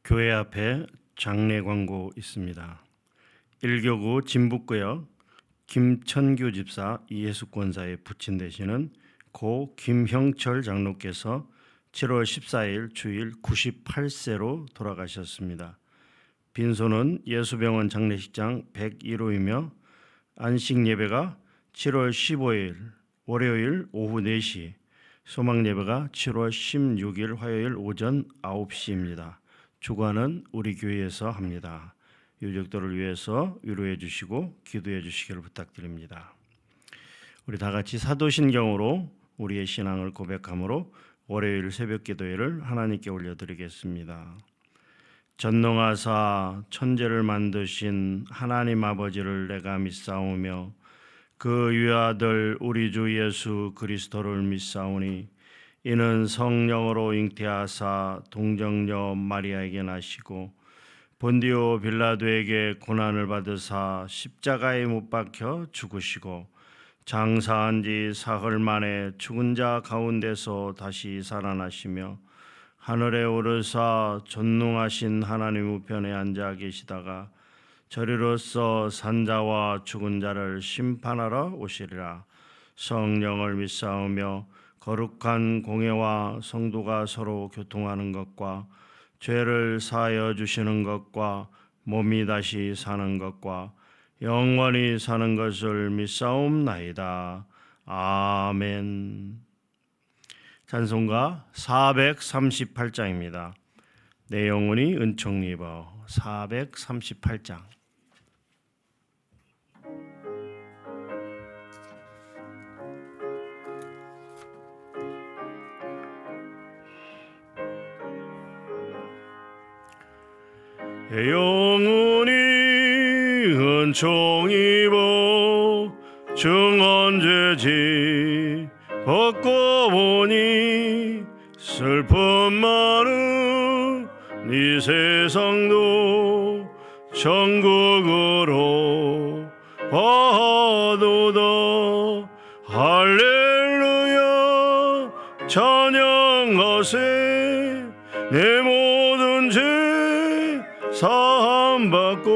교회 앞에 장례 광고 있습니다. 1교구 진북구역 김천규 집사 이예수 권사의 부친 되시는 고 김형철 장로께서 7월 14일 주일 98세로 돌아가셨습니다. 빈소는 예수병원 장례식장 101호이며 안식 예배가 7월 15일 월요일 오후 4시, 소망 예배가 7월 16일 화요일 오전 9시입니다. 주관은 우리 교회에서 합니다. 유족들을 위해서 위로해 주시고 기도해 주시기를 부탁드립니다. 우리 다 같이 사도신경으로 우리의 신앙을 고백함으로 월요일 새벽 기도회를 하나님께 올려드리겠습니다. 전능하사 천지를 만드신 하나님 아버지를 내가 믿사오며 그 유아들 우리 주 예수 그리스도를 믿사오니 이는 성령으로 잉태하사 동정녀 마리아에게 나시고 본디오 빌라도에게 고난을 받으사 십자가에 못 박혀 죽으시고 장사한 지 사흘 만에 죽은 자 가운데서 다시 살아나시며 하늘에 오르사 존능하신 하나님 우편에 앉아 계시다가 저리로서 산자와 죽은 자를 심판하러 오시리라. 성령을 믿사오며 거룩한 공예와 성도가 서로 교통하는 것과 죄를 사하여 주시는 것과 몸이 다시 사는 것과 영원히 사는 것을 믿사옵나이다. 아멘. 찬송가 438장입니다. 내 영혼이 은총 입어. 438장. 내 영혼이 은총 입어 중언죄지 벗고 보니 슬픔 많은 이 세상도 천국으로 얻어도 할렐루야 찬양하세 내 모든 죄 사함받고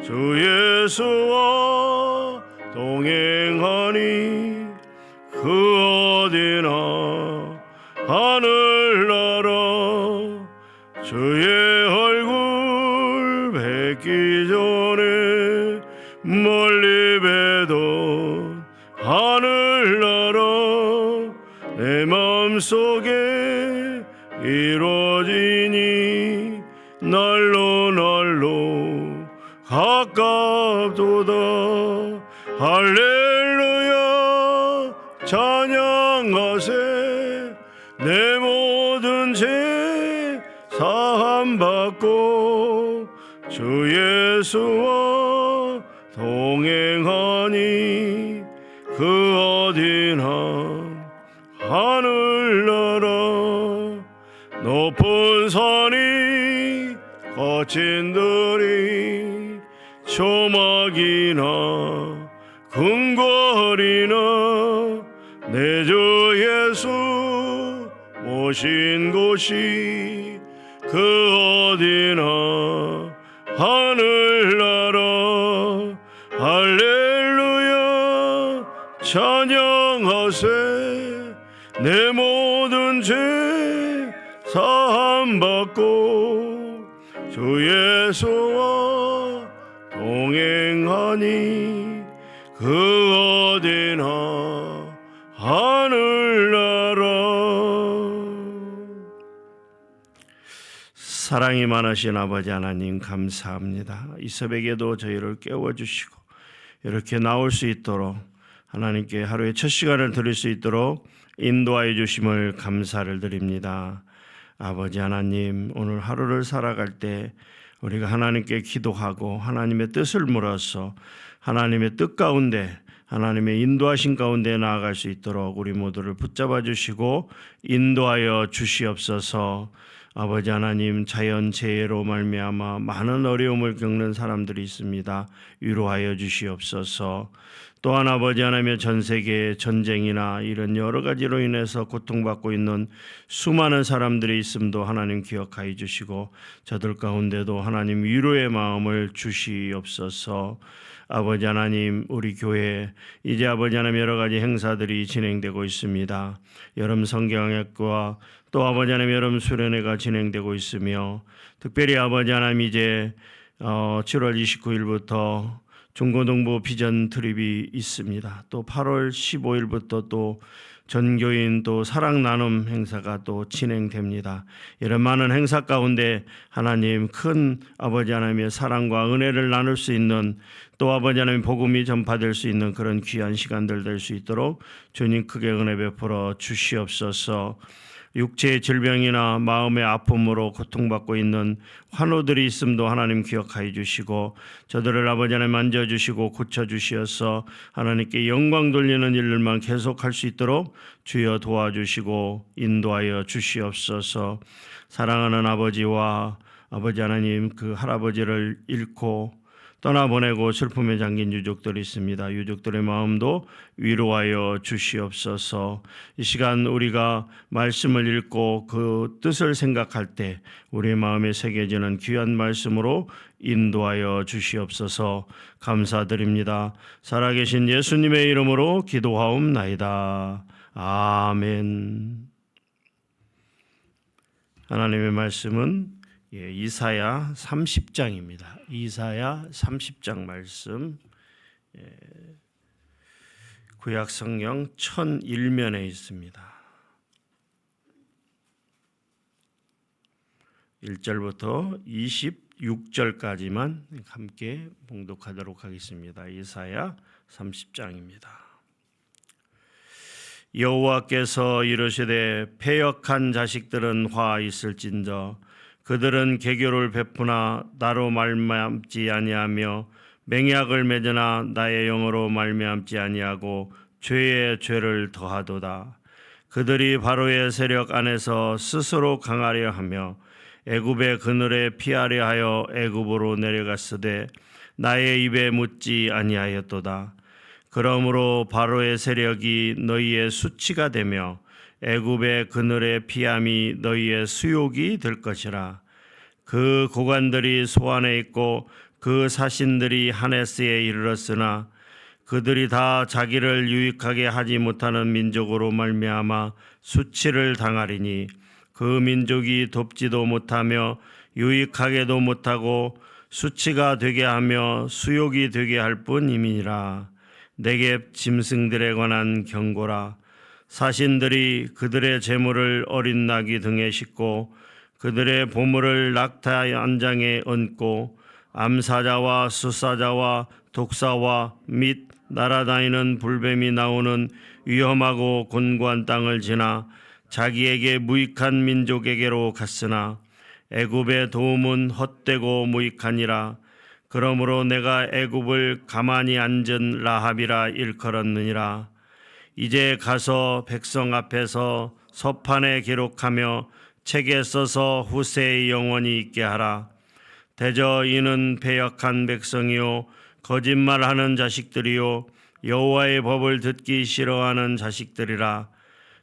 주 예수와 동행하니 그 어디나 하늘나라 주의 얼굴 뵙기 전에 멀리 뵈던 하늘나라 내 마음속에 이루어지니 날로 가깝도다. 할렐루야 찬양하세 내 모든 죄 사함받고 주 예수와 동행하니 그 어디나 하늘나라 높은 산이 거친 들이 조막이나 궁궐이나 내 주 예수 모신 곳이 그 어디나 하늘나라 할렐루야 찬양하세 내 모든 죄 사함받고 주 예수와 동행하니 그 어디나 하늘나라. 사랑이 많으신 아버지 하나님 감사합니다. 이 새벽에도 저희를 깨워주시고 이렇게 나올 수 있도록 하나님께 하루의 첫 시간을 드릴 수 있도록 인도하여 주심을 감사를 드립니다. 아버지 하나님, 오늘 하루를 살아갈 때 우리가 하나님께 기도하고 하나님의 뜻을 물어서 하나님의 뜻 가운데 하나님의 인도하신 가운데 나아갈 수 있도록 우리 모두를 붙잡아 주시고 인도하여 주시옵소서. 아버지 하나님, 자연재해로 말미암아 많은 어려움을 겪는 사람들이 있습니다. 위로하여 주시옵소서. 또한 아버지 하나님의 전 세계에 전쟁이나 이런 여러 가지로 인해서 고통받고 있는 수많은 사람들이 있음도 하나님 기억하여 주시고 저들 가운데도 하나님 위로의 마음을 주시옵소서. 아버지 하나님, 우리 교회 이제 아버지 하나님 여러 가지 행사들이 진행되고 있습니다. 여름 성경학과 또 아버지 하나님 여름 수련회가 진행되고 있으며 특별히 아버지 하나님 이제 7월 29일부터 중고등부 비전 트립이 있습니다. 또 8월 15일부터 또 전교인 또 사랑 나눔 행사가 또 진행됩니다. 이런 많은 행사 가운데 하나님 큰 아버지 하나님의 사랑과 은혜를 나눌 수 있는 또 아버지 하나님 복음이 전파될 수 있는 그런 귀한 시간들 될 수 있도록 주님 크게 은혜 베풀어 주시옵소서. 육체의 질병이나 마음의 아픔으로 고통받고 있는 환우들이 있음도 하나님 기억하여 주시고 저들을 아버지 하나님 만져주시고 고쳐주시어서 하나님께 영광 돌리는 일들만 계속할 수 있도록 주여 도와주시고 인도하여 주시옵소서. 사랑하는 아버지와 아버지 하나님 그 할아버지를 잃고 떠나보내고 슬픔에 잠긴 유족들이 있습니다. 유족들의 마음도 위로하여 주시옵소서. 이 시간 우리가 말씀을 읽고 그 뜻을 생각할 때 우리의 마음에 새겨지는 귀한 말씀으로 인도하여 주시옵소서. 감사드립니다. 살아계신 예수님의 이름으로 기도하옵나이다. 아멘. 하나님의 말씀은 이사야 30장입니다. 이사야 30장 말씀 구약 성경 1001면에 있습니다. 1절부터 26절까지만 함께 봉독하도록 하겠습니다. 이사야 30장입니다. 여호와께서 이르시되 패역한 자식들은 화 있을진저 그들은 개교를 베푸나 나로 말미암지 아니하며 맹약을 맺으나 나의 영으로 말미암지 아니하고 죄에 죄를 더하도다. 그들이 바로의 세력 안에서 스스로 강하려 하며 애굽의 그늘에 피하려 하여 애굽으로 내려갔으되 나의 입에 묻지 아니하였도다. 그러므로 바로의 세력이 너희의 수치가 되며 애굽의 그늘에 피함이 너희의 수욕이 될 것이라. 그 고관들이 소안에 있고 그 사신들이 하네스에 이르렀으나 그들이 다 자기를 유익하게 하지 못하는 민족으로 말미암아 수치를 당하리니 그 민족이 돕지도 못하며 유익하게도 못하고 수치가 되게 하며 수욕이 되게 할 뿐임이니라. 내게 짐승들에 관한 경고라. 사신들이 그들의 재물을 어린 나귀 등에 싣고 그들의 보물을 낙타 안장에 얹고 암사자와 수사자와 독사와 및 날아다니는 불뱀이 나오는 위험하고 곤고한 땅을 지나 자기에게 무익한 민족에게로 갔으나 애굽의 도움은 헛되고 무익하니라. 그러므로 내가 애굽을 가만히 앉은 라합이라 일컬었느니라. 이제 가서 백성 앞에서 서판에 기록하며 책에 써서 후세의 영원히 있게 하라. 대저 이는 패역한 백성이요 거짓말하는 자식들이요 여호와의 법을 듣기 싫어하는 자식들이라.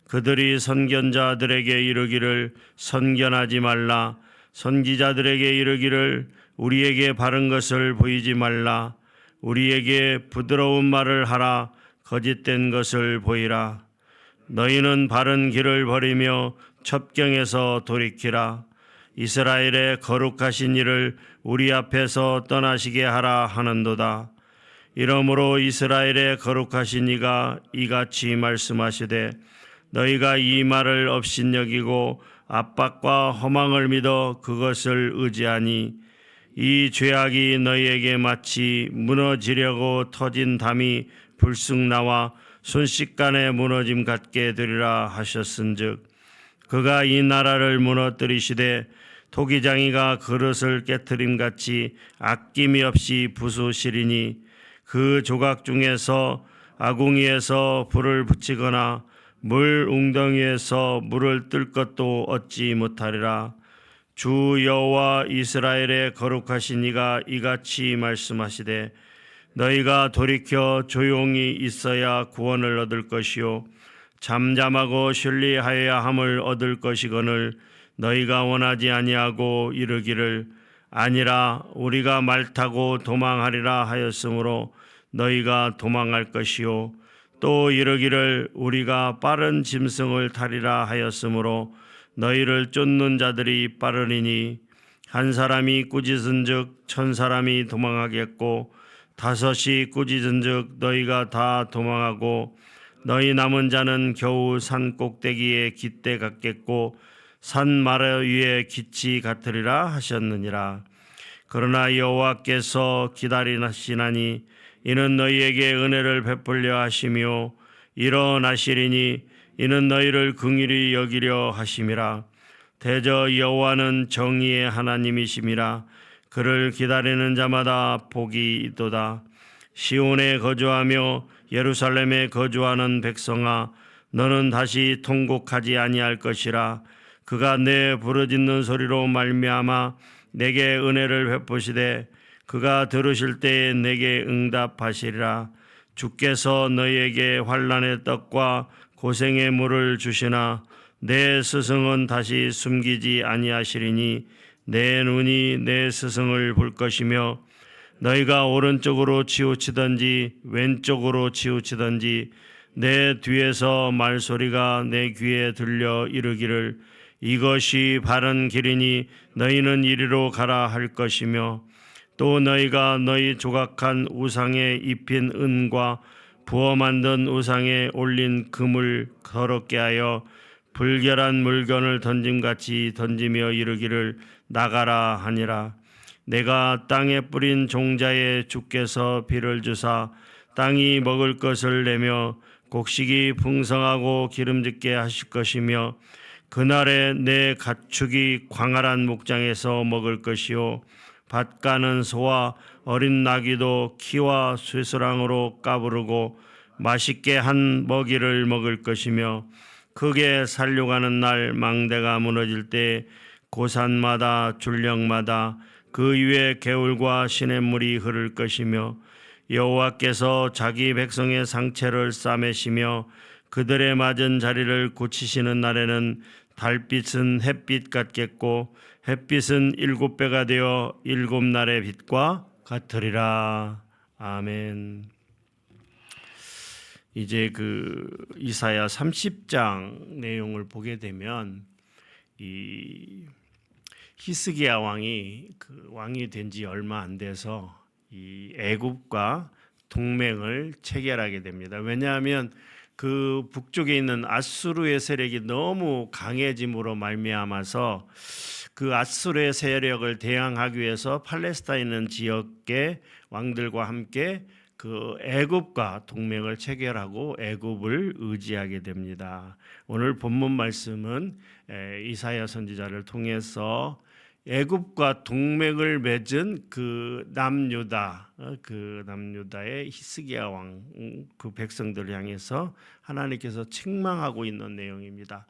그들이 선견자들에게 이르기를 선견하지 말라. 선지자들에게 이르기를 우리에게 바른 것을 보이지 말라. 우리에게 부드러운 말을 하라. 거짓된 것을 보이라. 너희는 바른 길을 버리며 첩경에서 돌이키라. 이스라엘의 거룩하신 이를 우리 앞에서 떠나시게 하라 하는도다. 이러므로 이스라엘의 거룩하신 이가 이같이 말씀하시되 너희가 이 말을 업신여기고 압박과 허망을 믿어 그것을 의지하니 이 죄악이 너희에게 마치 무너지려고 터진 담이 불쑥 나와 순식간에 무너짐 같게 되리라 하셨은즉 그가 이 나라를 무너뜨리시되 토기장이가 그릇을 깨트림같이 아낌이 없이 부수시리니 그 조각 중에서 아궁이에서 불을 붙이거나 물 웅덩이에서 물을 뜰 것도 얻지 못하리라. 주 여호와 이스라엘의 거룩하신 이가 이같이 말씀하시되 너희가 돌이켜 조용히 있어야 구원을 얻을 것이요 잠잠하고 신리하여야 함을 얻을 것이거늘 너희가 원하지 아니하고 이르기를 아니라 우리가 말 타고 도망하리라 하였으므로 너희가 도망할 것이요 또 이르기를 우리가 빠른 짐승을 타리라 하였으므로 너희를 쫓는 자들이 빠르리니 한 사람이 꾸짖은즉 천 사람이 도망하겠고 다섯이 꾸짖은즉 너희가 다 도망하고 너희 남은 자는 겨우 산 꼭대기에 깃대 같겠고 산 마라 위에 깃이 같으리라 하셨느니라. 그러나 여호와께서 기다리시나니 이는 너희에게 은혜를 베풀려 하시며 일어나시리니 이는 너희를 긍휼히 여기려 하심이라. 대저 여호와는 정의의 하나님이심이라. 그를 기다리는 자마다 복이 있도다. 시온에 거주하며 예루살렘에 거주하는 백성아, 너는 다시 통곡하지 아니할 것이라. 그가 내 부르짖는 소리로 말미암아 내게 은혜를 베푸시되 그가 들으실 때에 내게 응답하시리라. 주께서 너희에게 환난의 떡과 고생의 물을 주시나 내 스승은 다시 숨기지 아니하시리니 내 눈이 내 스승을 볼 것이며 너희가 오른쪽으로 치우치든지 왼쪽으로 치우치든지 내 뒤에서 말소리가 내 귀에 들려 이르기를 이것이 바른 길이니 너희는 이리로 가라 할 것이며 또 너희가 너희 조각한 우상에 입힌 은과 부어 만든 우상에 올린 금을 더럽게 하여 불결한 물건을 던짐같이 던지며 이르기를 나가라 하니라. 내가 땅에 뿌린 종자에 주께서 비를 주사 땅이 먹을 것을 내며 곡식이 풍성하고 기름짓게 하실 것이며 그날에 내 가축이 광활한 목장에서 먹을 것이요 밭 가는 소와 어린 나귀도 키와 쇠수랑으로 까부르고 맛있게 한 먹이를 먹을 것이며 크게 살려가는 날 망대가 무너질 때 고산마다 줄령마다 그 위에 개울과 시냇물이 흐를 것이며 여호와께서 자기 백성의 상체를 싸매시며 그들의 맞은 자리를 고치시는 날에는 달빛은 햇빛 같겠고 햇빛은 7배가 되어 7날의 빛과 같으리라. 아멘. 이제 그 이사야 30장 내용을 보게 되면 이 히스기야 왕이 그 왕이 된 지 얼마 안 돼서 이 애굽과 동맹을 체결하게 됩니다. 왜냐하면 그 북쪽에 있는 아수르의 세력이 너무 강해짐으로 말미암아서 그 아수르의 세력을 대항하기 위해서 팔레스타인 지역의 왕들과 함께 그 애굽과 동맹을 체결하고 애굽을 의지하게 됩니다. 오늘 본문 말씀은 이사야 선지자를 통해서 애굽과 동맹을 맺은 그 남유다의 히스기야 왕 그 백성들을 향해서 하나님께서 책망하고 있는 내용입니다.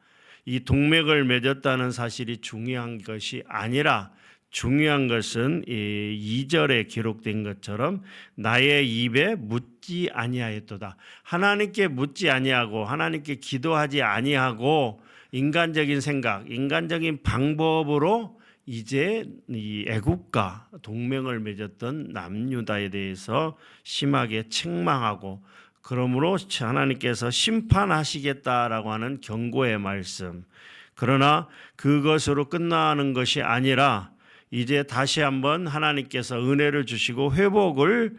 이 동맹을 맺었다는 사실이 중요한 것이 아니라 중요한 것은 2절에 기록된 것처럼 나의 입에 묻지 아니하였도다. 하나님께 묻지 아니하고 하나님께 기도하지 아니하고 인간적인 생각, 인간적인 방법으로 이제 이 애굽과 동맹을 맺었던 남유다에 대해서 심하게 책망하고 그러므로 하나님께서 심판하시겠다라고 하는 경고의 말씀. 그러나 그것으로 끝나는 것이 아니라 이제 다시 한번 하나님께서 은혜를 주시고 회복을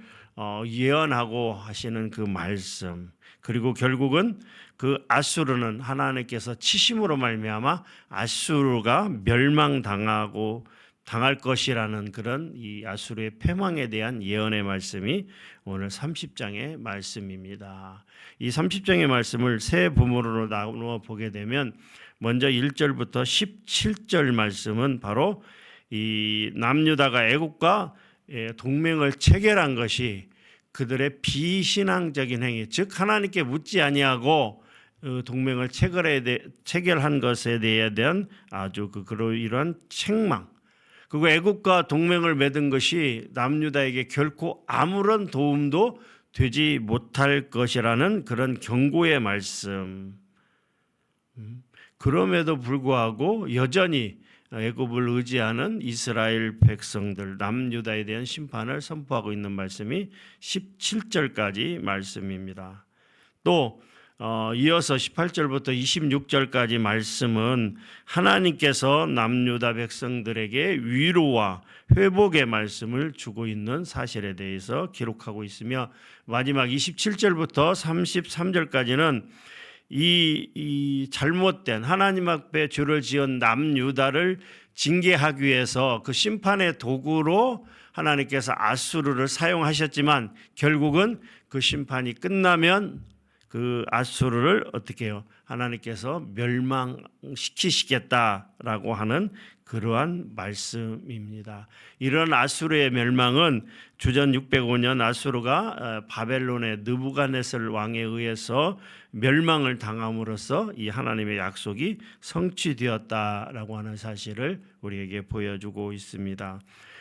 예언하고 하시는 그 말씀. 그리고 결국은 그 아수르는 하나님께서 치심으로 말미암아 아수르가 멸망당하고 당할 것이라는 그런 이 아수르의 패망에 대한 예언의 말씀이 오늘 30장의 말씀입니다. 이 30장의 말씀을 세 부분으로 나누어 보게 되면 먼저 1절부터 17절 말씀은 바로 이 남유다가 애굽과 동맹을 체결한 것이 그들의 비신앙적인 행위, 즉 하나님께 묻지 아니하고 동맹을 체결한 것에 대한 아주 이러한 책망. 그리고 애굽과 동맹을 맺은 것이 남유다에게 결코 아무런 도움도 되지 못할 것이라는 그런 경고의 말씀. 그럼에도 불구하고 여전히 애굽을 의지하는 이스라엘 백성들 남유다에 대한 심판을 선포하고 있는 말씀이 17절까지 말씀입니다. 또 이어서 18절부터 26절까지 말씀은 하나님께서 남유다 백성들에게 위로와 회복의 말씀을 주고 있는 사실에 대해서 기록하고 있으며 마지막 27절부터 33절까지는 이 잘못된 하나님 앞에 죄를 지은 남유다를 징계하기 위해서 그 심판의 도구로 하나님께서 아수르를 사용하셨지만 결국은 그 심판이 끝나면 그 아수르를 어떻게 해요? 하나님께서 멸망시키시겠다라고 하는 그러한 말씀입니다. 이런 아수르의 멸망은 주전 605년 아수르가 바벨론의 느부갓네살 왕에 의해서 멸망을 당함으로써 이 하나님의 약속이 성취되었다라고 하는 사실을 우리에게 보여주고 있습니다.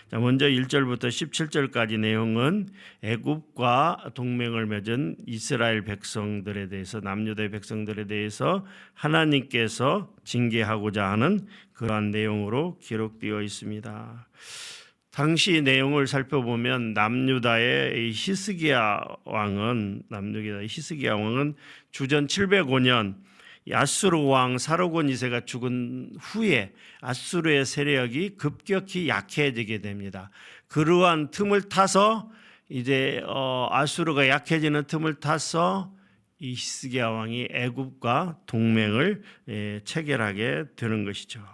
자, 먼저 1절부터 17절까지 내용은 애굽과 동맹을 맺은 이스라엘 백성들에 대해서 남유다의 백성들에 대해서 하나님께서 징계하고자 하는 그러한 내용으로 기록되어 있습니다. 당시 내용을 살펴보면 남유다의 히스기야 왕은 주전 705년 아수르 왕 사르곤 2세가 죽은 후에 아수르의 세력이 급격히 약해지게 됩니다. 그러한 틈을 타서 이제 아수르가 약해지는 틈을 타서 이 히스기야 왕이 애굽과 동맹을 체결하게 되는 것이죠.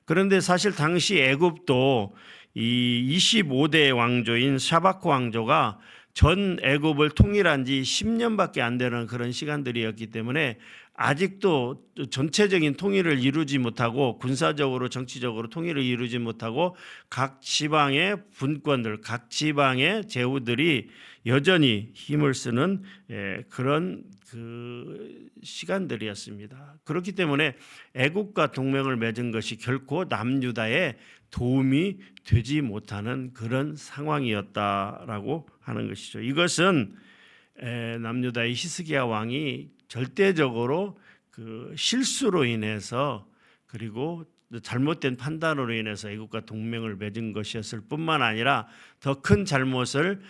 그런데 사실 당시 애굽도 이 25대 왕조인 샤바크 왕조가 전 애굽을 통일한 지 10년밖에 안 되는 그런 시간들이었기 때문에 아직도 전체적인 통일을 이루지 못하고 군사적으로 정치적으로 통일을 이루지 못하고 각 지방의 분권들, 각 지방의 제후들이 여전히 힘을 쓰는 그런 그 시간들이었습니다. 그렇기 때문에 애굽과 동맹을 맺은 것이 결코 남유다에 도움이 되지 못하는 그런 상황이었다라고 하는 것이죠. 이것은 남유다의 히스기야 왕이 절대적으로 그 실수로 인해서 그리고 잘못된 판단으로 인해서 애굽과 동맹을 맺은 것이었을 뿐만 아니라 더 큰 잘못은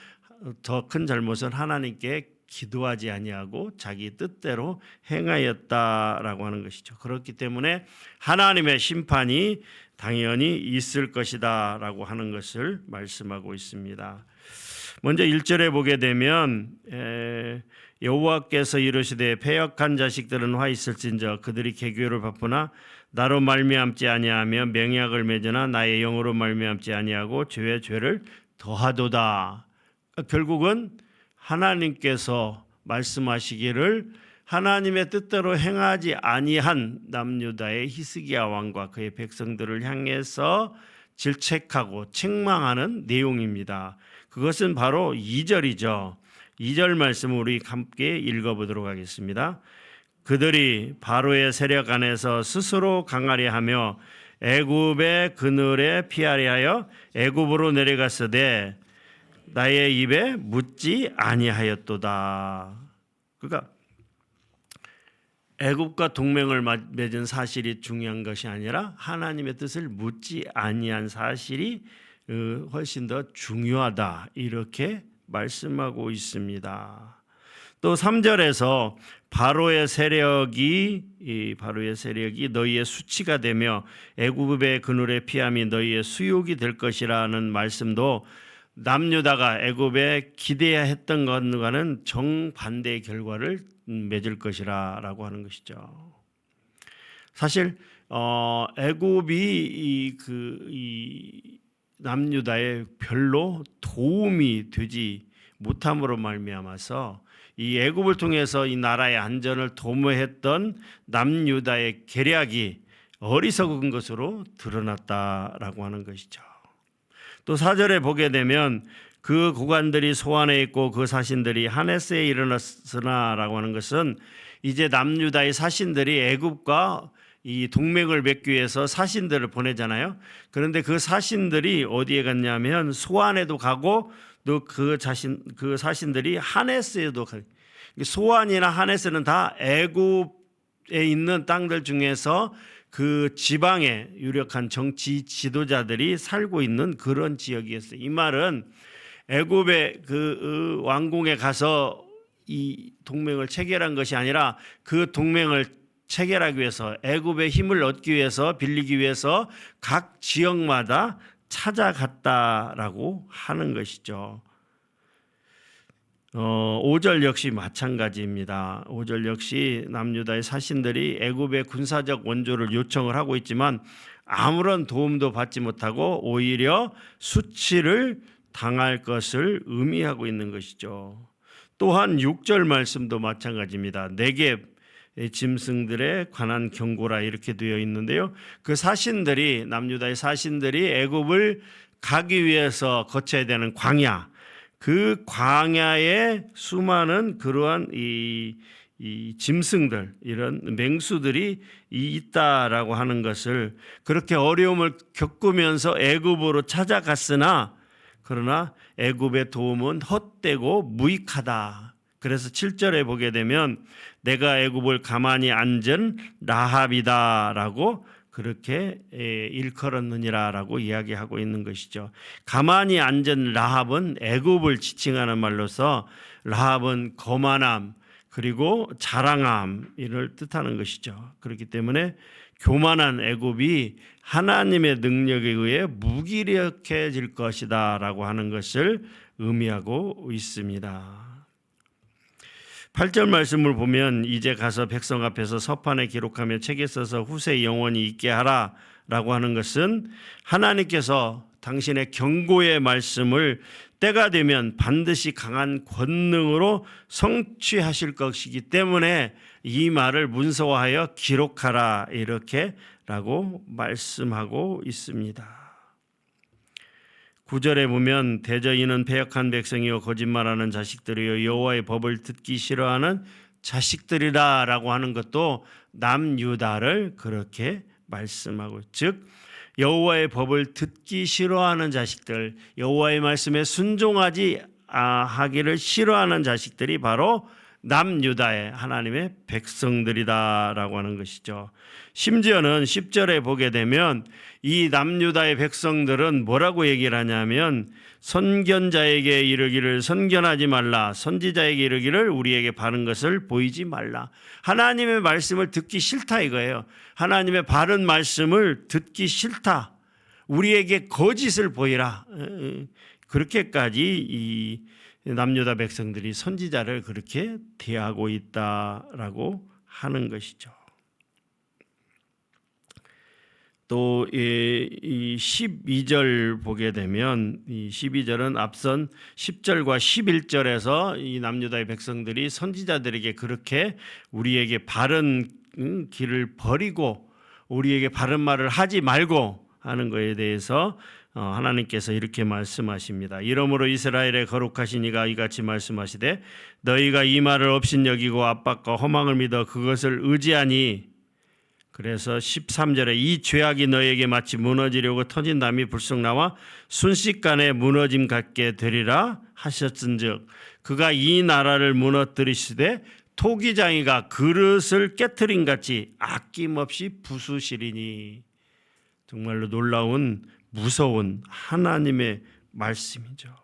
하나님께 기도하지 아니하고 자기 뜻대로 행하였다라고 하는 것이죠. 그렇기 때문에 하나님의 심판이 당연히 있을 것이다라고 하는 것을 말씀하고 있습니다. 먼저 1절에 보게 되면 여호와께서 이르시되 패역한 자식들은 화 있을진저 그들이 계교를 바쁘나 나로 말미암지 아니하며 맹약을 맺으나 나의 영으로 말미암지 아니하고 죄의 죄를 더하도다. 결국은 하나님께서 말씀하시기를 하나님의 뜻대로 행하지 아니한 남유다의 히스기야 왕과 그의 백성들을 향해서 질책하고 책망하는 내용입니다. 그것은 바로 2절이죠. 2절 말씀을 우리 함께 읽어보도록 하겠습니다. 그들이 바로의 세력 안에서 스스로 강하려 하며 애굽의 그늘에 피하려 하여 애굽으로 내려갔으되 나의 입에 묻지 아니하였도다. 그러니까 애굽과 동맹을 맺은 사실이 중요한 것이 아니라 하나님의 뜻을 묻지 아니한 사실이 훨씬 더 중요하다. 이렇게 말씀하고 있습니다. 또 3절에서 바로의 세력이 너희의 수치가 되며 애굽의 그늘에 피함이 너희의 수욕이 될 것이라는 말씀도 남유다가 애굽에 기대했던 것과는 정반대의 결과를 맺을 것이라고 하는 것이죠. 사실 애굽이 이 남유다에 별로 도움이 되지 못함으로 말미암아서 이 애굽을 통해서 이 나라의 안전을 도모했던 남유다의 계략이 어리석은 것으로 드러났다라고 하는 것이죠. 또 4절에 보게 되면 그 고관들이 소안에 있고 그 사신들이 하네스에 일어났으나라고 하는 것은 이제 남유다의 사신들이 애굽과 이 동맹을 맺기 위해서 사신들을 보내잖아요. 그런데 그 사신들이 어디에 갔냐면 소안에도 가고 또 그 사신들이 하네스에도 가요. 소안이나 하네스는 다 애굽에 있는 땅들 중에서 그 지방의 유력한 정치 지도자들이 살고 있는 그런 지역이었어요. 이 말은 애굽의 그 왕궁에 가서 이 동맹을 체결한 것이 아니라 그 동맹을 체결하기 위해서 애굽의 힘을 얻기 위해서 빌리기 위해서 각 지역마다 찾아갔다라고 하는 것이죠. 5절 역시 마찬가지입니다. 5절 역시 남유다의 사신들이 애굽의 군사적 원조를 요청을 하고 있지만 아무런 도움도 받지 못하고 오히려 수치를 당할 것을 의미하고 있는 것이죠. 또한 6절 말씀도 마찬가지입니다. 네겝 짐승들에 관한 경고라 이렇게 되어 있는데요. 그 사신들이 남유다의 사신들이 애굽을 가기 위해서 거쳐야 되는 광야, 그 광야에 수많은 그러한 이 짐승들, 이런 맹수들이 있다라고 하는 것을, 그렇게 어려움을 겪으면서 애굽으로 찾아갔으나 그러나 애굽의 도움은 헛되고 무익하다. 그래서 7절에 보게 되면 내가 애굽을 가만히 앉은 라합이다라고 그렇게 일컬었느니라라고 이야기하고 있는 것이죠. 가만히 앉은 라합은 애굽을 지칭하는 말로서 라합은 거만함 그리고 자랑함 이를 뜻하는 것이죠. 그렇기 때문에 교만한 애굽이 하나님의 능력에 의해 무기력해질 것이다라고 하는 것을 의미하고 있습니다. 8절 말씀을 보면 이제 가서 백성 앞에서 서판에 기록하며 책에 써서 후세 영원히 있게 하라라고 하는 것은 하나님께서 당신의 경고의 말씀을 때가 되면 반드시 강한 권능으로 성취하실 것이기 때문에 이 말을 문서화하여 기록하라 이렇게라고 말씀하고 있습니다. 9절에 보면 대저인은 패역한 백성이요 거짓말하는 자식들이요 여호와의 법을 듣기 싫어하는 자식들이라라고 하는 것도 남유다를 그렇게 말씀하고, 즉 여호와의 법을 듣기 싫어하는 자식들, 여호와의 말씀에 순종하지 하기를 싫어하는 자식들이 바로 남유다의 하나님의 백성들이다라고 하는 것이죠. 심지어는 10절에 보게 되면 이 남유다의 백성들은 뭐라고 얘기를 하냐면 선견자에게 이르기를 선견하지 말라, 선지자에게 이르기를 우리에게 바른 것을 보이지 말라. 하나님의 말씀을 듣기 싫다 이거예요. 하나님의 바른 말씀을 듣기 싫다. 우리에게 거짓을 보이라. 그렇게까지 이 남유다 백성들이 선지자를 그렇게 대하고 있다라고 하는 것이죠. 또 이 12절 보게 되면 이 12절은 앞선 10절과 11절에서 이 남유다의 백성들이 선지자들에게 그렇게 우리에게 바른 길을 버리고 우리에게 바른 말을 하지 말고 하는 것에 대해서 하나님께서 이렇게 말씀하십니다. 이러므로 이스라엘의 거룩하신 이가 이같이 말씀하시되 너희가 이 말을 업신여기고 압박과 허망을 믿어 그것을 의지하니, 그래서 13절에 이 죄악이 너에게 마치 무너지려고 터진 담이 불쑥 나와 순식간에 무너짐 같게 되리라 하셨은즉 그가 이 나라를 무너뜨리시되 토기장이가 그릇을 깨트린 같이 아낌없이 부수시리니. 정말로 놀라운 무서운 하나님의 말씀이죠.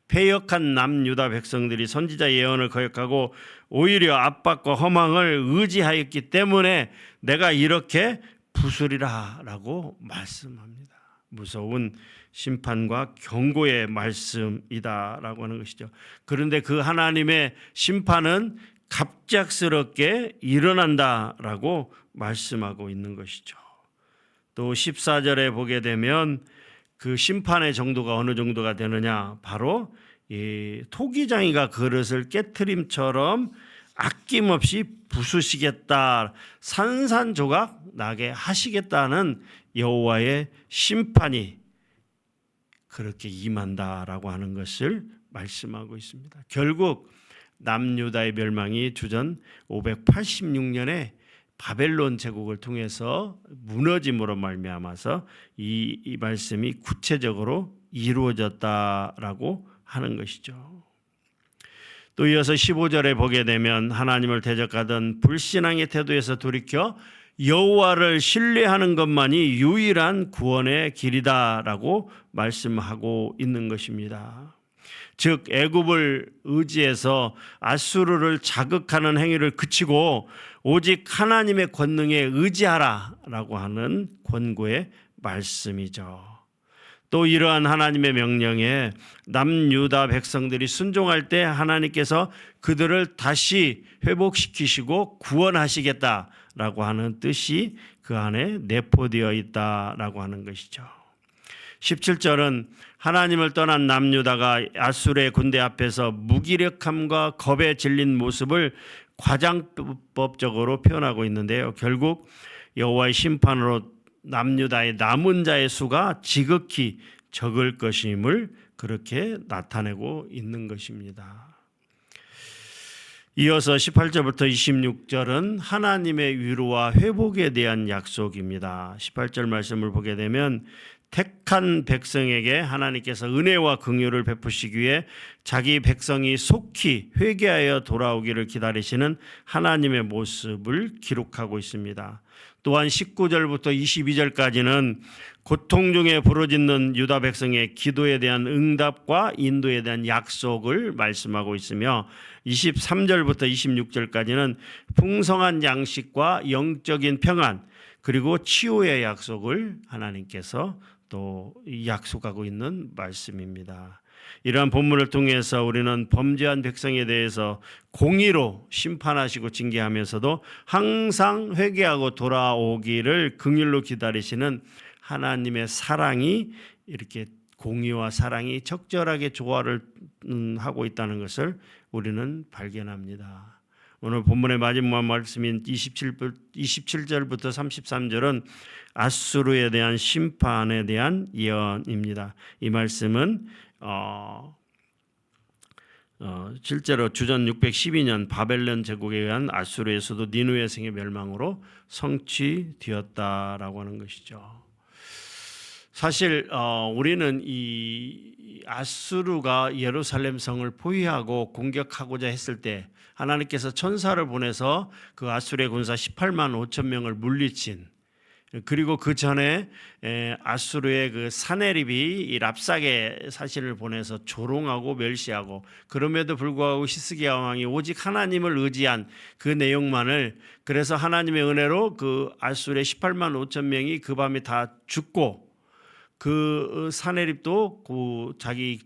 패역한 남유다 백성들이 선지자 예언을 거역하고 오히려 압박과 허망을 의지하였기 때문에 내가 이렇게 부수리라 라고 말씀합니다. 무서운 심판과 경고의 말씀이다 라고 하는 것이죠. 그런데 그 하나님의 심판은 갑작스럽게 일어난다라고 말씀하고 있는 것이죠. 또 14절에 보게 되면 그 심판의 정도가 어느 정도가 되느냐, 바로 이 토기장이가 그릇을 깨트림처럼 아낌없이 부수시겠다, 산산조각 나게 하시겠다는 여호와의 심판이 그렇게 임한다라고 하는 것을 말씀하고 있습니다. 결국 남유다의 멸망이 주전 586년에 바벨론 제국을 통해서 무너짐으로 말미암아서 이 말씀이 구체적으로 이루어졌다라고 하는 것이죠. 또 이어서 15절에 보게 되면 하나님을 대적하던 불신앙의 태도에서 돌이켜 여호와를 신뢰하는 것만이 유일한 구원의 길이다라고 말씀하고 있는 것입니다. 즉 애굽을 의지해서 아수르를 자극하는 행위를 그치고 오직 하나님의 권능에 의지하라라고 하는 권고의 말씀이죠. 또 이러한 하나님의 명령에 남유다 백성들이 순종할 때 하나님께서 그들을 다시 회복시키시고 구원하시겠다라고 하는 뜻이 그 안에 내포되어 있다라고 하는 것이죠. 17절은 하나님을 떠난 남유다가 아수르의 군대 앞에서 무기력함과 겁에 질린 모습을 과장법적으로 표현하고 있는데요. 결국 여호와의 심판으로 남유다의 남은 자의 수가 지극히 적을 것임을 그렇게 나타내고 있는 것입니다. 이어서 18절부터 26절은 하나님의 위로와 회복에 대한 약속입니다. 18절 말씀을 보게 되면 택한 백성에게 하나님께서 은혜와 긍휼을 베푸시기 위해 자기 백성이 속히 회개하여 돌아오기를 기다리시는 하나님의 모습을 기록하고 있습니다. 또한 19절부터 22절까지는 고통 중에 부르짖는 유다 백성의 기도에 대한 응답과 인도에 대한 약속을 말씀하고 있으며 23절부터 26절까지는 풍성한 양식과 영적인 평안 그리고 치유의 약속을 하나님께서 또 약속하고 있는 말씀입니다. 이러한 본문을 통해서 우리는 범죄한 백성에 대해서 공의로 심판하시고 징계하면서도 항상 회개하고 돌아오기를 긍휼로 기다리시는 하나님의 사랑이 이렇게 공의와 사랑이 적절하게 조화를 하고 있다는 것을 우리는 발견합니다. 오늘 본문의 마지막 말씀인 27절부터 33절은 아수르에 대한 심판에 대한 예언입니다. 이 말씀은 실제로 주전 612년 바벨론 제국에 의한 아수르의 수도 니느웨 성의 멸망으로 성취되었다라고 하는 것이죠. 사실 우리는 이 아수르가 예루살렘 성을 포위하고 공격하고자 했을 때 하나님께서 천사를 보내서 그 아수르의 군사 18만 5천 명을 물리친, 그리고 그 전에 아수르의 그 사네립이 이 랍삭의 사신을 보내서 조롱하고 멸시하고, 그럼에도 불구하고 히스기야 왕이 오직 하나님을 의지한 그 내용만을, 그래서 하나님의 은혜로 그 아수르의 18만 5천 명이 그 밤에 다 죽고, 그 사네립도 그 자기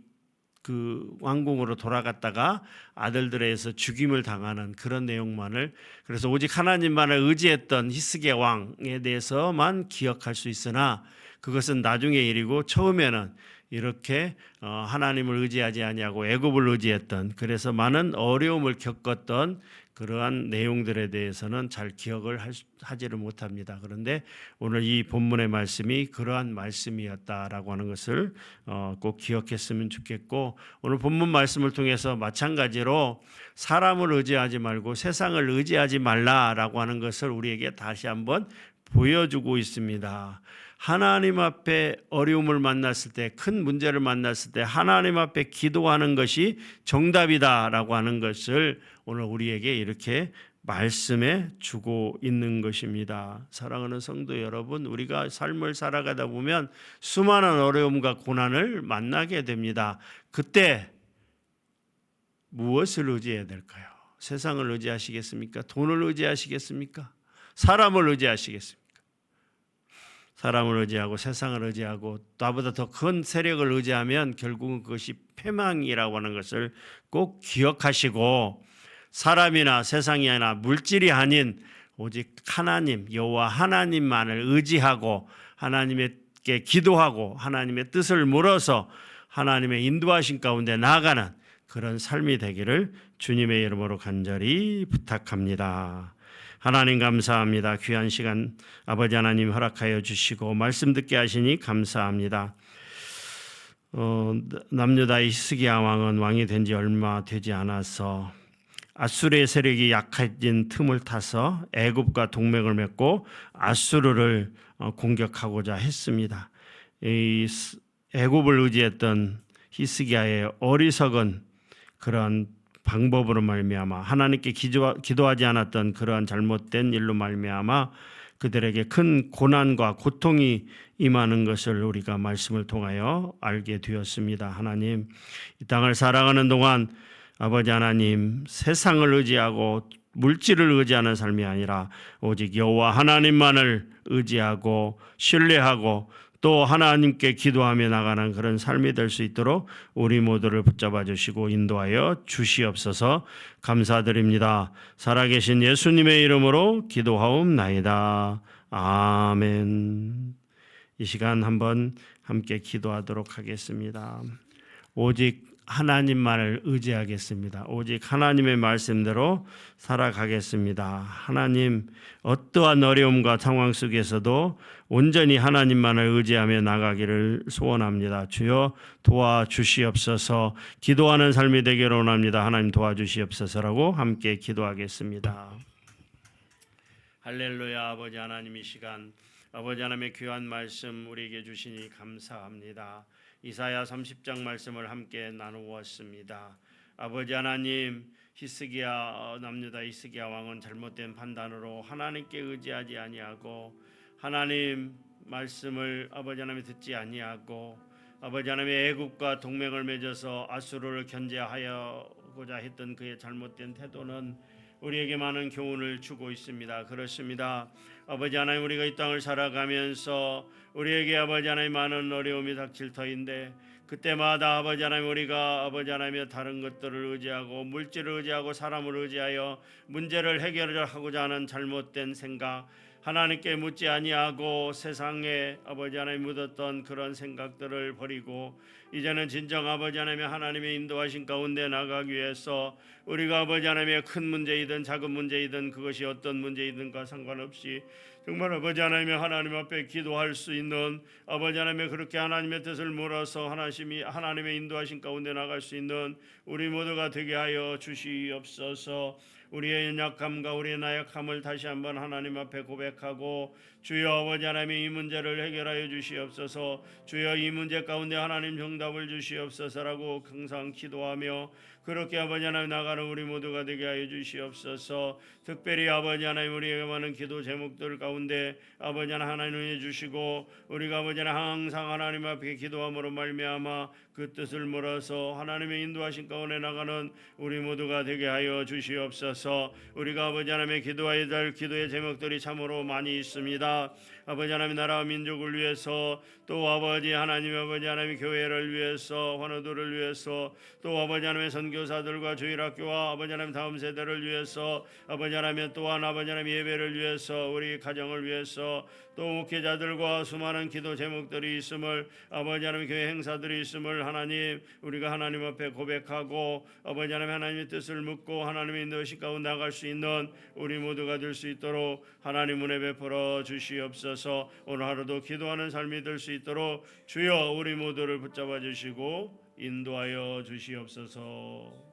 그 왕궁으로 돌아갔다가 아들들에 의해서 죽임을 당하는 그런 내용만을, 그래서 오직 하나님만을 의지했던 히스기야 왕에 대해서만 기억할 수 있으나 그것은 나중의 일이고, 처음에는 이렇게 하나님을 의지하지 아니하고 애굽을 의지했던, 그래서 많은 어려움을 겪었던 그러한 내용들에 대해서는 잘 기억을 하지를 못합니다. 그런데 오늘 이 본문의 말씀이 그러한 말씀이었다라고 하는 것을 꼭 기억했으면 좋겠고, 오늘 본문 말씀을 통해서 마찬가지로 사람을 의지하지 말고 세상을 의지하지 말라라고 하는 것을 우리에게 다시 한번 보여주고 있습니다. 하나님 앞에 어려움을 만났을 때, 큰 문제를 만났을 때 하나님 앞에 기도하는 것이 정답이다라고 하는 것을 오늘 우리에게 이렇게 말씀해 주고 있는 것입니다. 사랑하는 성도 여러분, 우리가 삶을 살아가다 보면 수많은 어려움과 고난을 만나게 됩니다. 그때 무엇을 의지해야 될까요? 세상을 의지하시겠습니까? 돈을 의지하시겠습니까? 사람을 의지하시겠습니까? 사람을 의지하고 세상을 의지하고 나보다 더 큰 세력을 의지하면 결국은 그것이 패망이라고 하는 것을 꼭 기억하시고, 사람이나 세상이나 물질이 아닌 오직 하나님, 여호와 하나님만을 의지하고 하나님께 기도하고 하나님의 뜻을 물어서 하나님의 인도하신 가운데 나아가는 그런 삶이 되기를 주님의 이름으로 간절히 부탁합니다. 하나님 감사합니다. 귀한 시간 아버지 하나님 허락하여 주시고 말씀 듣게 하시니 감사합니다. 남유다의 히스기야 왕은 왕이 된 지 얼마 되지 않아서 아수르의 세력이 약해진 틈을 타서 애굽과 동맹을 맺고 아수르를 공격하고자 했습니다. 이 애굽을 의지했던 히스기야의 어리석은 그러한 방법으로 말미암아 하나님께 기도하지 않았던 그러한 잘못된 일로 말미암아 그들에게 큰 고난과 고통이 임하는 것을 우리가 말씀을 통하여 알게 되었습니다. 하나님, 이 땅을 살아가는 동안 아버지 하나님, 세상을 의지하고 물질을 의지하는 삶이 아니라 오직 여호와 하나님만을 의지하고 신뢰하고 또 하나님께 기도하며 나가는 그런 삶이 될 수 있도록 우리 모두를 붙잡아 주시고 인도하여 주시옵소서. 감사드립니다. 살아계신 예수님의 이름으로 기도하옵나이다. 아멘. 이 시간 한번 함께 기도하도록 하겠습니다. 오직 하나님만을 의지하겠습니다. 오직 하나님의 말씀대로 살아가겠습니다. 하나님, 어떠한 어려움과 상황 속에서도 온전히 하나님만을 의지하며 나가기를 소원합니다. 주여 도와주시옵소서. 기도하는 삶이 되기를 원합니다. 하나님 도와주시옵소서라고 함께 기도하겠습니다. 할렐루야. 아버지 하나님, 이 시간 아버지 하나님의 귀한 말씀 우리에게 주시니 감사합니다. 이사야 30장 말씀을 함께 나누었습니다. 아버지 하나님, 남유다 히스기야 왕은 잘못된 판단으로 하나님께 의지하지 아니하고 하나님 말씀을 아버지 하나님 듣지 아니하고 아버지 하나님의 애굽과 동맹을 맺어서 아수르를 견제하여고자 했던 그의 잘못된 태도는 우리에게 많은 교훈을 주고 있습니다. 그렇습니다. 아버지 하나님, 우리가 이 땅을 살아가면서 우리에게 아버지 하나님 많은 어려움이 닥칠 터인데 그때마다 아버지 하나님, 우리가 아버지 하나님의 다른 것들을 의지하고 물질을 의지하고 사람을 의지하여 문제를 해결하고자 하는 잘못된 생각, 하나님께 묻지 아니하고 세상에 아버지 하나님 묻었던 그런 생각들을 버리고 이제는 진정 아버지 하나님의 인도하신 가운데 나가기 위해서 우리가 아버지 하나님의 큰 문제이든 작은 문제이든 그것이 어떤 문제이든과 상관없이 정말 아버지 하나님 앞에 기도할 수 있는 아버지 하나님의 그렇게 하나님의 뜻을 물어서 하나님의 인도하신 가운데 나갈 수 있는 우리 모두가 되게 하여 주시옵소서. 우리의 연약함과 우리의 나약함을 다시 한번 하나님 앞에 고백하고 주여 아버지 하나님의 이 문제를 해결하여 주시옵소서. 주여 이 문제 가운데 하나님 정답을 주시옵소서라고 항상 기도하며 그렇게 아버지 하나님 나가는 우리 모두가 되게 하여 주시옵소서. 특별히 아버지 하나님, 우리에게 많은 기도 제목들 가운데 아버지 하나님 은혜 주시고 우리가 아버지 하나님 항상 하나님 앞에 기도함으로 말미암아 그 뜻을 물어서 하나님의 인도하신 가운데 나가는 우리 모두가 되게 하여 주시옵소서. 우리가 아버지 하나님의 기도해야 될 기도의 제목들이 참으로 많이 있습니다. 아버지 하나님 나라와 민족을 위해서 또 아버지 하나님의 교회를 위해서 환우들을 위해서 또 아버지 하나님의 선교사들과 주일학교와 아버지 하나님 다음 세대를 위해서 아버지 하나님 또한 아버지 하나님 예배를 위해서 우리 가정을 위해서 또 목회자들과 수많은 기도 제목들이 있음을 아버지 하나님 교회 행사들이 있음을 하나님 우리가 하나님 앞에 고백하고 아버지 하나님 하나님의 뜻을 묻고 하나님의 인도하신 가운데 나갈 수 있는 우리 모두가 될 수 있도록 하나님 은혜 베풀어 주시옵소서. 오늘 하루도 기도하는 삶이 될 수 있도록 주여 우리 모두를 붙잡아 주시고 인도하여 주시옵소서.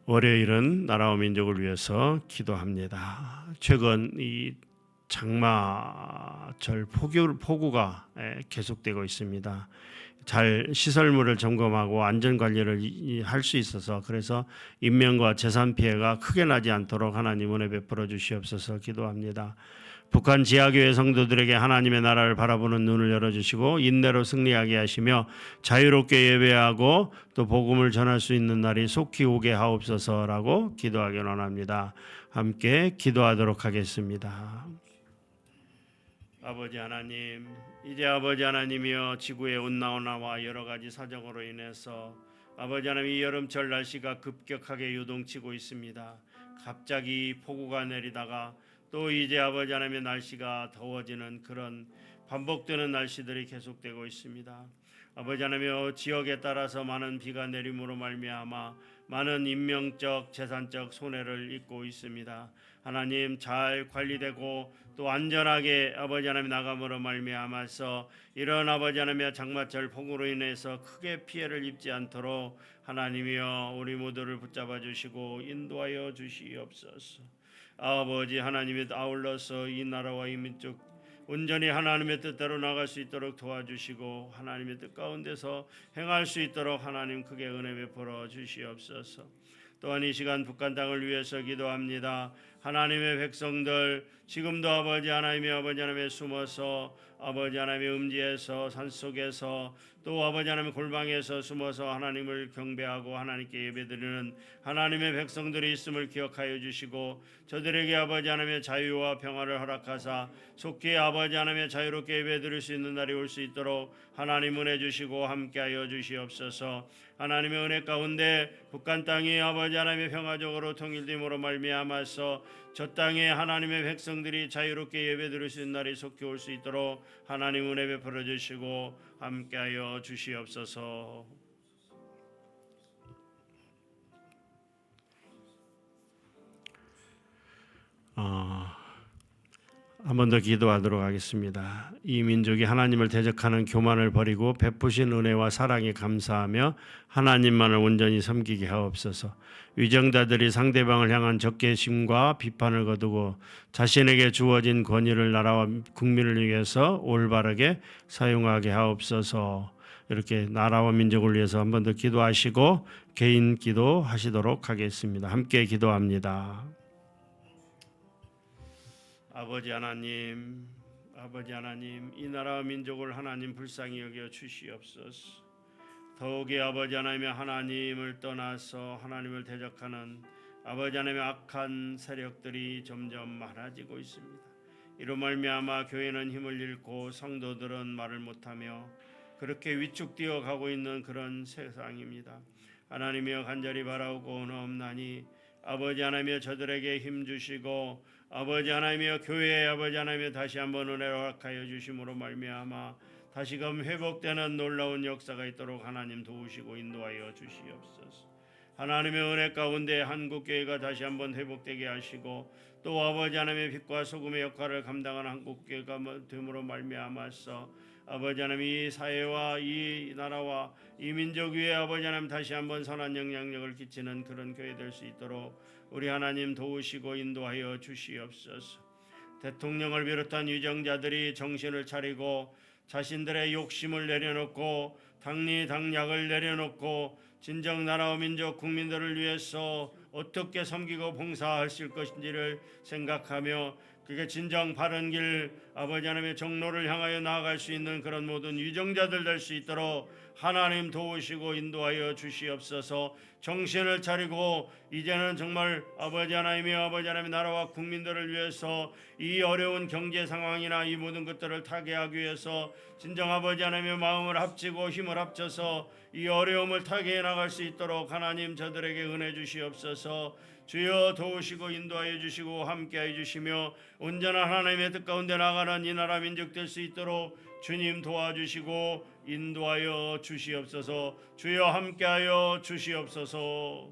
월요일은 나라와 민족을 위해서 기도합니다. 최근 이 장마절 폭우가 계속되고 있습니다. 잘 시설물을 점검하고 안전 관리를 할 수 있어서 그래서 인명과 재산 피해가 크게 나지 않도록 하나님 은혜 베풀어 주시옵소서 기도합니다. 북한 지하교회 성도들에게 하나님의 나라를 바라보는 눈을 열어주시고 인내로 승리하게 하시며 자유롭게 예배하고 또 복음을 전할 수 있는 날이 속히 오게 하옵소서라고 기도하기 원합니다. 함께 기도하도록 하겠습니다. 아버지 하나님, 이제 아버지 하나님이여 지구의 온난화와 여러 가지 사정으로 인해서 아버지 하나님 이 여름철 날씨가 급격하게 요동치고 있습니다. 갑자기 폭우가 내리다가 또 이제 아버지 하나님의 날씨가 더워지는 그런 반복되는 날씨들이 계속되고 있습니다. 아버지 하나님여 지역에 따라서 많은 비가 내림으로 말미암아 많은 인명적 재산적 손해를 입고 있습니다. 하나님 잘 관리되고 또 안전하게 아버지 하나님 나감으로 말미암아서 이런 아버지 하나님의 장마철 폭우로 인해서 크게 피해를 입지 않도록 하나님이여 우리 모두를 붙잡아 주시고 인도하여 주시옵소서. 아버지 하나님이 아울러서 이 나라와 이 민족 온전히 하나님의 뜻대로 나갈 수 있도록 도와주시고 하나님의 뜻 가운데서 행할 수 있도록 하나님 크게 은혜 베풀어 주시옵소서. 또한 이 시간 북한 땅을 위해서 기도합니다. 하나님의 백성들 지금도 아버지 하나님의 숨어서 아버지 하나님의 음지에서 산속에서 또 아버지 하나님의 골방에서 숨어서 하나님을 경배하고 하나님께 예배드리는 하나님의 백성들이 있음을 기억하여 주시고 저들에게 아버지 하나님의 자유와 평화를 허락하사 속히 아버지 하나님의 자유롭게 예배드릴 수 있는 날이 올 수 있도록 하나님 은혜 주시고 함께하여 주시옵소서. 하나님의 은혜 가운데 북한 땅이 아버지 하나님의 평화적으로 통일됨으로 말미암아서 저 땅에 하나님의 백성들이 자유롭게 예배드릴 수 있는 날이 속히 올 수 있도록 하나님 은혜 베풀어 주시고 함께하여 주시옵소서. 한 번 더 기도하도록 하겠습니다. 이 민족이 하나님을 대적하는 교만을 버리고 베푸신 은혜와 사랑에 감사하며 하나님만을 온전히 섬기게 하옵소서. 위정자들이 상대방을 향한 적개심과 비판을 거두고 자신에게 주어진 권위를 나라와 국민을 위해서 올바르게 사용하게 하옵소서. 이렇게 나라와 민족을 위해서 한 번 더 기도하시고 개인 기도하시도록 하겠습니다. 함께 기도합니다. 아버지 하나님, 이 나라와 민족을 하나님 불쌍히 여겨 주시옵소서. 더욱이 아버지 하나님의 하나님을 떠나서 하나님을 대적하는 아버지 하나님의 악한 세력들이 점점 많아지고 있습니다. 이로 말미암아 교회는 힘을 잃고 성도들은 말을 못하며 그렇게 위축되어 가고 있는 그런 세상입니다. 하나님이여 간절히 바라오고나옵나니 아버지 하나님이여 저들에게 힘 주시고 아버지 하나님이여 교회에 아버지 하나님이여 다시 한번 은혜를 허락하여 주심으로 말미암아 다시금 회복되는 놀라운 역사가 있도록 하나님 도우시고 인도하여 주시옵소서. 하나님의 은혜 가운데 한국교회가 다시 한번 회복되게 하시고 또 아버지 하나님의 빛과 소금의 역할을 감당하는 한국교회가 됨으로 말미암아서 아버지 하나님 이 사회와 이 나라와 이 민족 위에 아버지 하나님 다시 한번 선한 영향력을 끼치는 그런 교회 될 수 있도록 우리 하나님 도우시고 인도하여 주시옵소서. 대통령을 비롯한 위정자들이 정신을 차리고 자신들의 욕심을 내려놓고 당리 당략을 내려놓고 진정 나라와 민족 국민들을 위해서 어떻게 섬기고 봉사하실 것인지를 생각하며 그게 진정 바른 길 아버지 하나님의 정로를 향하여 나아갈 수 있는 그런 모든 위정자들 될 수 있도록 하나님 도우시고 인도하여 주시옵소서. 정신을 차리고 이제는 정말 아버지 하나님의 나라와 국민들을 위해서 이 어려운 경제 상황이나 이 모든 것들을 타개하기 위해서 진정 아버지 하나님의 마음을 합치고 힘을 합쳐서 이 어려움을 타개해 나갈 수 있도록 하나님 저들에게 은혜 주시옵소서. 주여 도우시고 인도하여 주시고 함께하여 주시며 온전한 하나님의 뜻 가운데 나가는 이 나라 민족 될 수 있도록 주님 도와주시고 인도하여 주시옵소서. 주여 함께하여 주시옵소서.